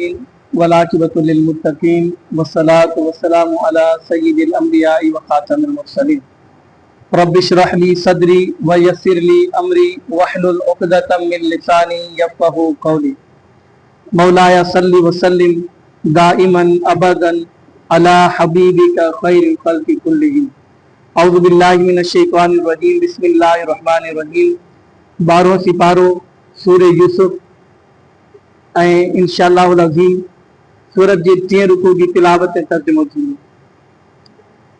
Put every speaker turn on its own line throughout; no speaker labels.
العالمين والعاقبۃ للمتقین والصلاۃ والسلام علی سید الانبیاء وخاتم المرسلین رب اشرح لی صدری ویسر لی امری واحلل عقدۃ من لسانی یفقہوا قولی مولایا صلی وسلم دائما ابدا علی حبیبک خیر الخلق کلہم اعوذ باللہ من الشیطان الرجیم بسم اللہ الرحمن الرحیم 12 سپارو سورہ یوسف انشاءاللہ العظیم سورت جی 3 رکوع کی تلاوت ترجمہ تھی.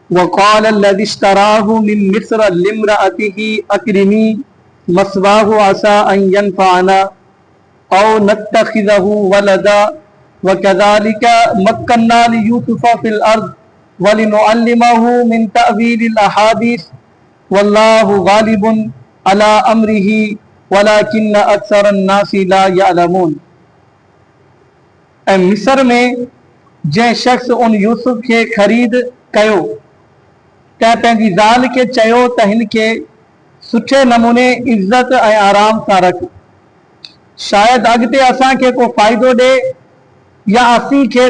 وقال الذي اشتراه من مصر لامرأته اکرمی مثواه عسى ان ينفعنا او نتخذه ولدا وكذلك مكنا ليوسف في الارض ولنعلمه من تأويل الاحاديث والله غالب على امره ولكن اکثر الناس لا يعلمون. مصر میں جن شخص ان یوسف کے خرید کیو تے پنجی ذال کے چیو تے ہن کے سٹھے نمونے عزت اے آرام سان رکھ شاید اگتے اساں کے کو فائدو دے یا اسی کے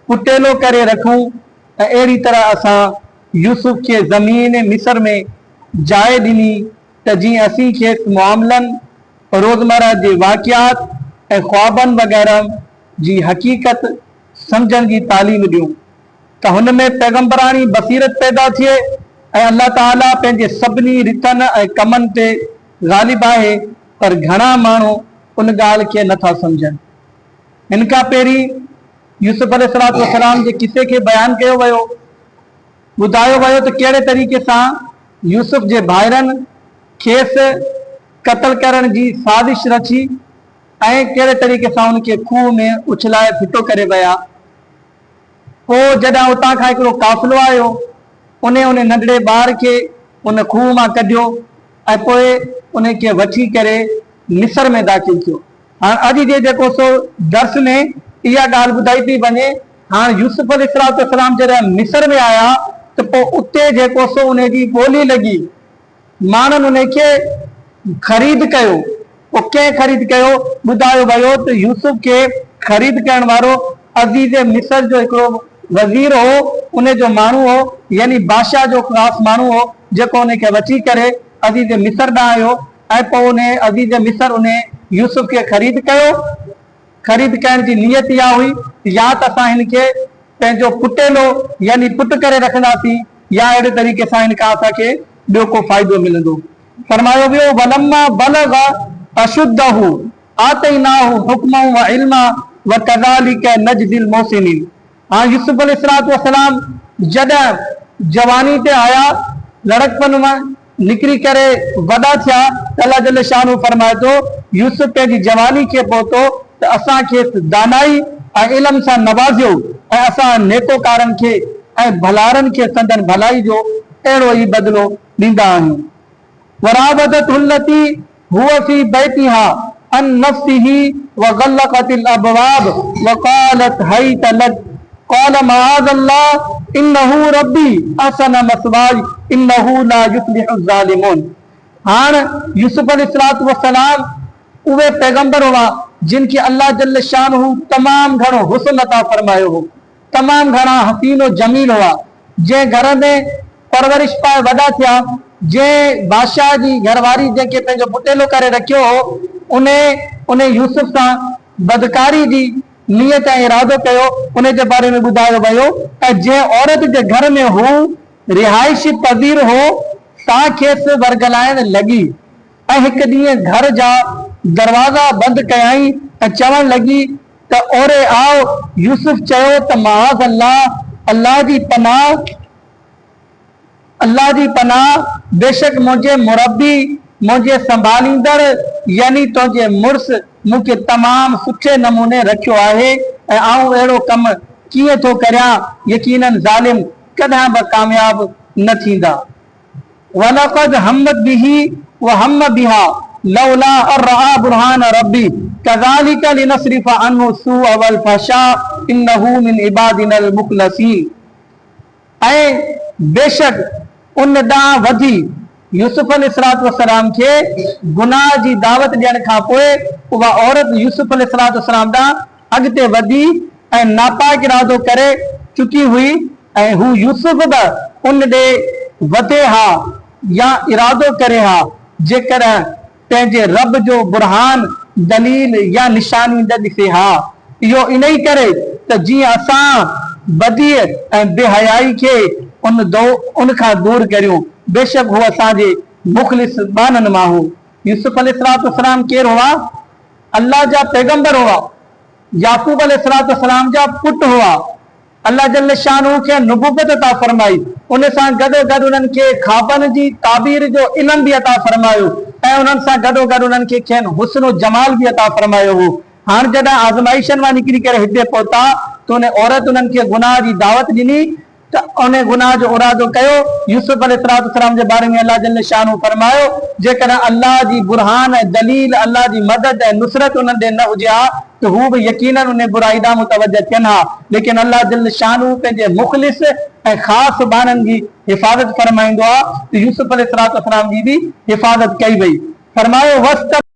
پٹیلو کرے رکھوں اہڑی طرح اساں یوسف کے زمین مصر میں جائے دینی تے جی اسی کے معاملن روزمرہ جے واقعات اے خوابن وغیرہ جی حقیقت سمجھن کی تعلیم دیوں تو ہن میں پیغمبرانی بصیرت پیدا تھے اے اللہ تعالیٰ پنجے سبنی رتن اے کمن تے غالب ہے پر گھنا مانو ان گال کے نتھا سمجھن. ان کا پیری یوسف علیہ السلام جے کسے کے بیان کیو ویو بدایو ویو تو کیڑے طریقے سان یوسف جے بھائرن کھیس قتل کرن جی سازش رچی کہڑے طریقے سے ان کے خوہ میں اچھلائے پھٹو کرے ویا پو جڈا اتاں کھا ایکڑو قافلو آیو انہیں ننڈڑے بار کے ان خوہ ماں کڈیو اے پوئے انہیں کے وٹھی کرے مصر میں داخل کیو. ہاں اج جے جیکو سو درس میں ایا گال بدائی تھی بنے. ہاں یوسف علیہ السلام جڑا مصر میں آیا تو پو اتے جیکو سو انہیں جی بولی لگی مانن انہیں کے خرید کیو وہ کہیں خرید کیو بدایو ویو تو یوسف کے خرید کرن وارو عزیز مصر جو ایکڑو وزیر ہو انہیں جو مانو ہو یعنی بادشاہ جو خاص مانو ہو جکو انہیں کے وچی کرے عزیز مصر نہ آیو اے پو انہیں عزیز مصر انہیں یوسف کے خرید کیو. خرید کرن جی نیت یا ہوئی یا تساں ان کے پنجو پٹیلو یعنی پٹ کرے رکھنا سی یا اڑے طریقے سے ان کا اسا کے بیو کو فائدو ملندو. فرمایا ویو ولما بلغ اشدہ آتیناہ حکما و علما وکذالک نجزی المحسنین. ہاں یوسف علیہ السلام جڈا جوانی تے آیا لڑکپن میں نکری کرے وڈا تھیا اللہ جل شانو فرمائے تو یوسف پہ جوانی کے پوتو تو اساں کے دانائی علم سا نوازیو اساں نیکوکارن کے بھلارن کے سندن بھلائی جو اڑو ہی بدلو ڈیندا آہیوں. وراودت التی هو في بيتها عن نفسه وغلقت الابواب وقالت هيت لك قال معاذ الله انه ربي احسن مثواي انه لا يفلح الظالمون. ہاں یوسف علیہ السلام اوے پیغمبر ہوا جن کی اللہ جل شانہ تمام گھروں حسن عطا فرماયો ہو تمام گھرا حسین و جمیل ہوا جے گھر میں پرورش پائے وڈا تھیا جے بادشاہ جی گھرواری جے کے پنجو پٹیلو کرے رکھیو ہو انہیں یوسف سا بدکاری جی نیت ارادو کیو انہیں جے بارے میں بدایو ویو جے عورت جے گھر میں ہو رہائشی پذیر ہو تا کھیس ورگلائن لگی ایک دیئے گھر جا دروازہ بند کیائیں چون لگی تا اورے آؤ یوسف چاہو تا معاذ اللہ جی پناہ بے شک مجھے مربی مجھے سنبھالیندڑ یعنی تو جے مرس مجھے تمام سچے نمونے رکھو آئے آؤں ایڑو کم کیے تو کریا یقیناً ظالم کدھا کامیاب نہ تھیندا. وَلَقَدْ هَمَّتْ بِهِ وَهَمَّ بِهَا لَوْلَا أَن رَأَىٰ بُرْهَانَ رَبِّهِ كَذَلِكَ لِنَصْرِفَ عَنْهُ السُّوءَ وَالْفَحْشَاءَ إِنَّهُ مِنْ عِبَادِنَا الْمُخْلَصِينَ. اے بے شک ان دا ودھی یوسف علیہ السلام کے گناہ جی دعوت ڈیڑ کھا پوئے وہ عورت یوسف علیہ السلام دا अॻिते वधी ऐं नापाक इरादो करे चुकी हुई ऐं हू यूसुफ बि उन ॾे वधे हा या इरादो करे हा जेकर पंहिंजे रब जो बुरहान दलील या निशानी न ॾिसे हा। इहो इन ई करे त जीअं असां बदी ऐं बेहयाई खे उन खां दूर करियूं। बेशक हू असांजे मुख़लिस बाननि मां हो। यूसुफ अलैहिस्सलाम केरु हुआ? अल्लाह जा पैगंबर हुआ। याकूब अलैहिस्सलाम जा पुट हुआ। अल्लाह जल्ल शानहू खे नुबुवत अता फरमाई, उन सां गॾोगॾु उन्हनि खे ख़्वाबनि जी ताबीर जो इल्म बि अता फरमायो ऐं उन्हनि सां गॾोगॾु उन्हनि खे खेनि हुस्न जमाल बि अता फरमायो हो। हाणे जॾहिं आज़माइशन मां निकिरी करे हिते पहुता त उन औरत उन्हनि खे गुनाह जी दावत ॾिनी त उन गुनाह जो इरादो कयो। यूसुफ अलैहिस्सलाम जे बारे में अल्लाह जल्ल शानहू फरमायो जेकर अल्लाह जी बुरहान ऐं दलील अल्लाह जी मदद ऐं नुसरत उन्हनि ॾे न हुजे हा त हू बि यकीनन उन बुराई ॾांहुं मुतवजह थियनि हा। लेकिन अल्लाह जल्ल शानहू पंहिंजे मुख़लिस ऐं ख़ासि बाननि जी हिफ़ाज़त फरमाईंदो आहे त यूसुफ अलैहिस्सलाम जी बि हिफ़ाज़त कई वई। फरमायो